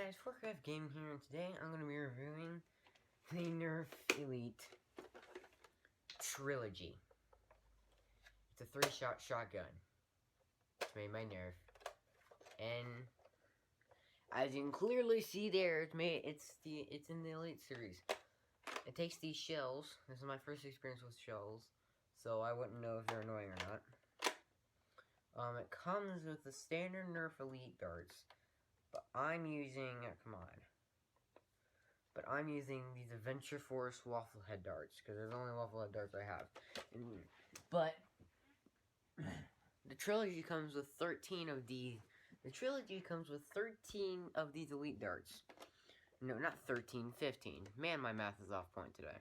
guys, 4Craft Game here, and today I'm going to be reviewing the Nerf Elite Trilogy. It's a 3-shot shotgun. It's made by Nerf. And as you can clearly see there, it's in the Elite series. It takes these shells. This is my first experience with shells, so I wouldn't know if they're annoying or not. It comes with the standard Nerf Elite darts. But I'm using, I'm using these Adventure Force Waffle Head darts, because there's only Waffle Head darts I have. But the Trilogy comes with 13 of these. The Trilogy comes with 13 of these Elite darts. No, not 13, 15. Man, my math is off point today.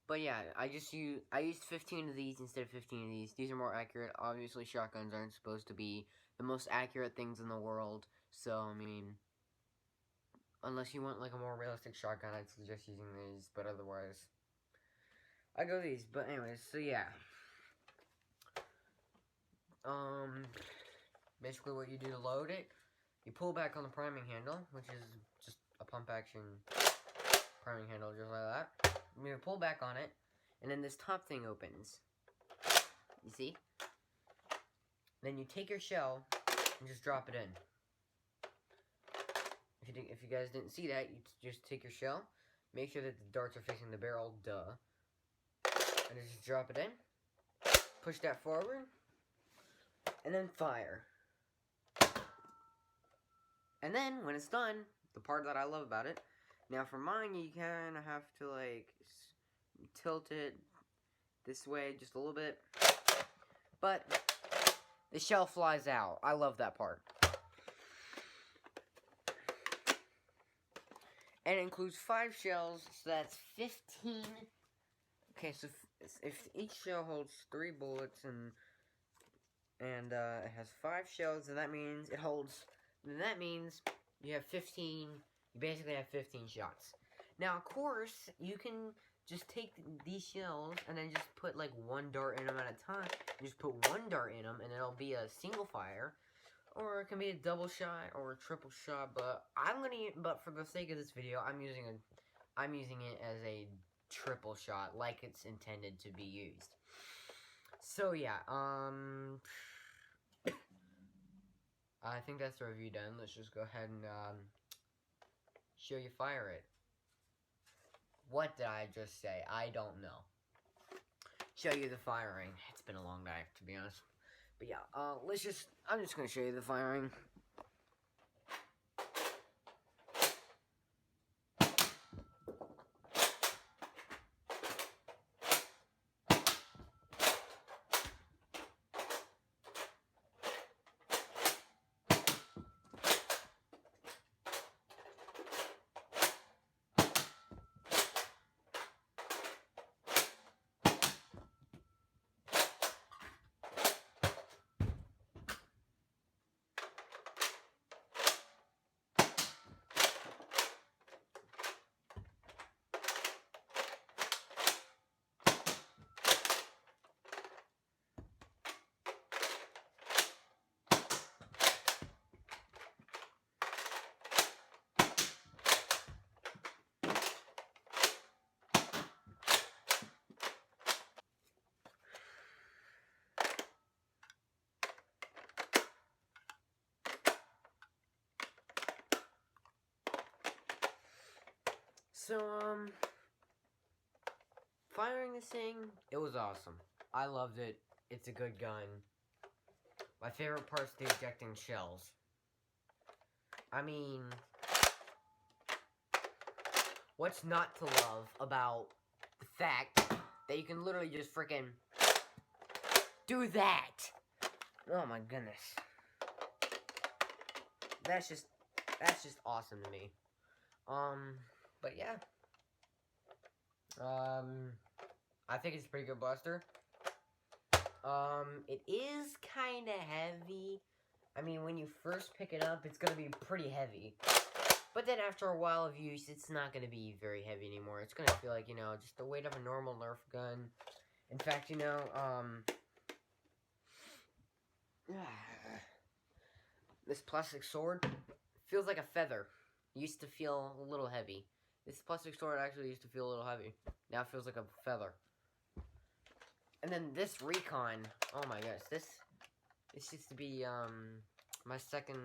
But yeah, I used 15 of these instead of 15 of these. These are more accurate. Obviously, shotguns aren't supposed to be the most accurate things in the world. So, I mean, unless you want like a more realistic shotgun, I'd suggest using these. But otherwise, I go these. But anyways, so yeah. Basically what you do to load it, you pull back on the priming handle, which is just a pump action priming handle, just like that. You pull back on it, and then this top thing opens. You see? Then you take your shell and just drop it in. If you guys didn't see that, you just take your shell, make sure that the darts are facing the barrel, duh, and just drop it in, push that forward, and then fire. And then, when it's done, the part that I love about it, now for mine, you kind of have to, like, tilt it this way just a little bit, but the shell flies out. I love that part. And it includes 5 shells, so that's 15. Okay, so if each shell holds 3 bullets and it has 5 shells, then that means you have 15. You basically have 15 shots. Now, of course, you can just take these shells and then just put like 1 dart in them at a time. You just put 1 dart in them, and it'll be a single fire. Or it can be a double shot or a triple shot, but but for the sake of this video, I'm using it as a triple shot, like it's intended to be used. So yeah, I think that's the review done. Let's just go ahead and show you fire it. What did I just say? I don't know. Show you the firing. It's been a long day, to be honest. But yeah, I'm just gonna show you the firing. So, firing this thing, it was awesome. I loved it. It's a good gun. My favorite part's the ejecting shells. I mean, what's not to love about the fact that you can literally just freaking do that? Oh my goodness. That's just awesome to me. But yeah. I think it's a pretty good blaster. It is kind of heavy. I mean, when you first pick it up, it's gonna be pretty heavy. But then after a while of use, it's not gonna be very heavy anymore. It's gonna feel like, just the weight of a normal Nerf gun. In fact, this plastic sword feels like a feather. used to feel a little heavy. This plastic sword actually used to feel a little heavy. Now it feels like a feather. And then this Recon, oh my gosh, this used to be my second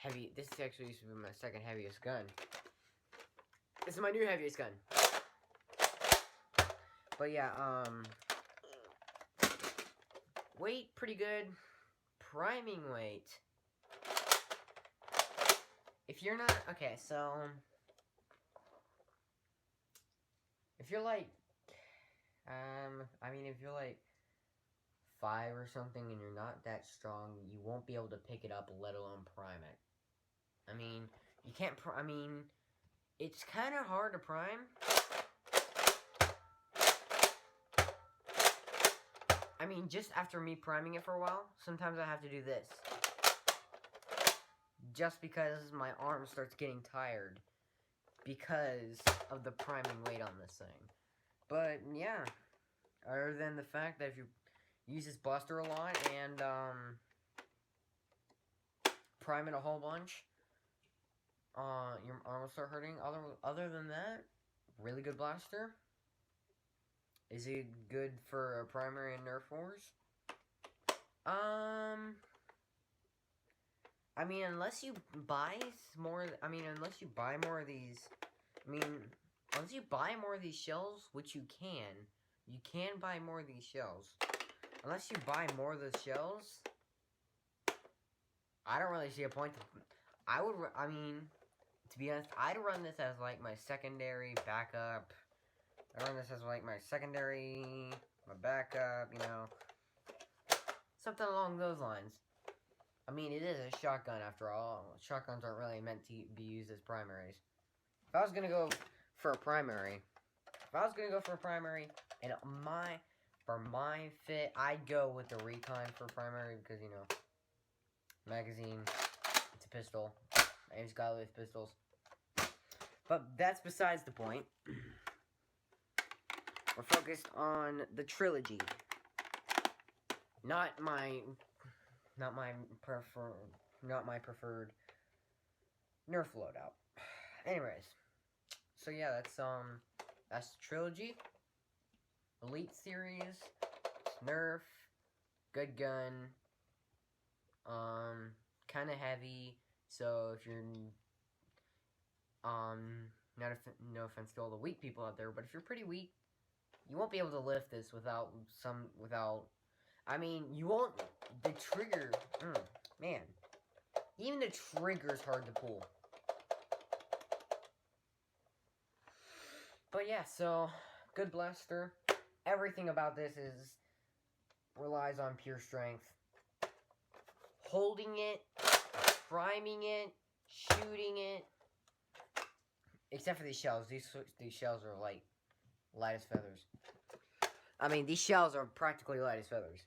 heavy. This actually used to be my second heaviest gun. This is my new heaviest gun. But yeah, weight pretty good. Priming weight. If you're not okay, so if you're like I mean if you're like 5 or something and you're not that strong, you won't be able to pick it up, let alone prime it. I mean, you can't I mean, it's kind of hard to prime. I mean, just after me priming it for a while, sometimes I have to do this. Just because my arm starts getting tired because of the priming weight on this thing. But, yeah. Other than the fact that if you use this blaster a lot and, prime it a whole bunch, your arm will start hurting. Other than that, really good blaster. Is it good for a primary and Nerf wars? I mean, unless you buy more of these, unless you buy more of these shells, which you can buy more of these shells. Unless you buy more of those shells, I don't really see a point to, to be honest, I'd run this as, like, my secondary backup. I run this as, like, my secondary, my backup, you know. Something along those lines. I mean, it is a shotgun after all. Shotguns aren't really meant to be used as primaries. If I was gonna go for a primary, and for my fit, I'd go with the Recon for primary because, you know, magazine, it's a pistol. I just got with pistols. But that's besides the point. We're focused on the Trilogy. Not my preferred Nerf loadout. Anyways, so yeah, that's the Trilogy, Elite Series, Nerf, good gun, kind of heavy. So if you're no offense to all the weak people out there, but if you're pretty weak, you won't be able to lift this without. I mean, you won't. The trigger, man. Even the trigger's hard to pull. But yeah, so good blaster. Everything about this relies on pure strength. Holding it, priming it, shooting it. Except for these shells. These shells are light as feathers. I mean, these shells are practically light as feathers.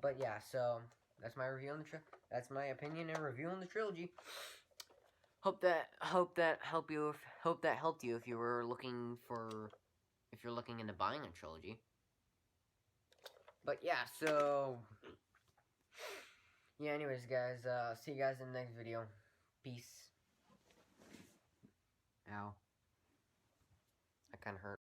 But yeah, so that's my review on that's my opinion and review on the Trilogy. Hope that helped you if you're looking into buying a Trilogy. But yeah, so yeah, anyways guys, see you guys in the next video. Peace. Ow. That kinda hurt.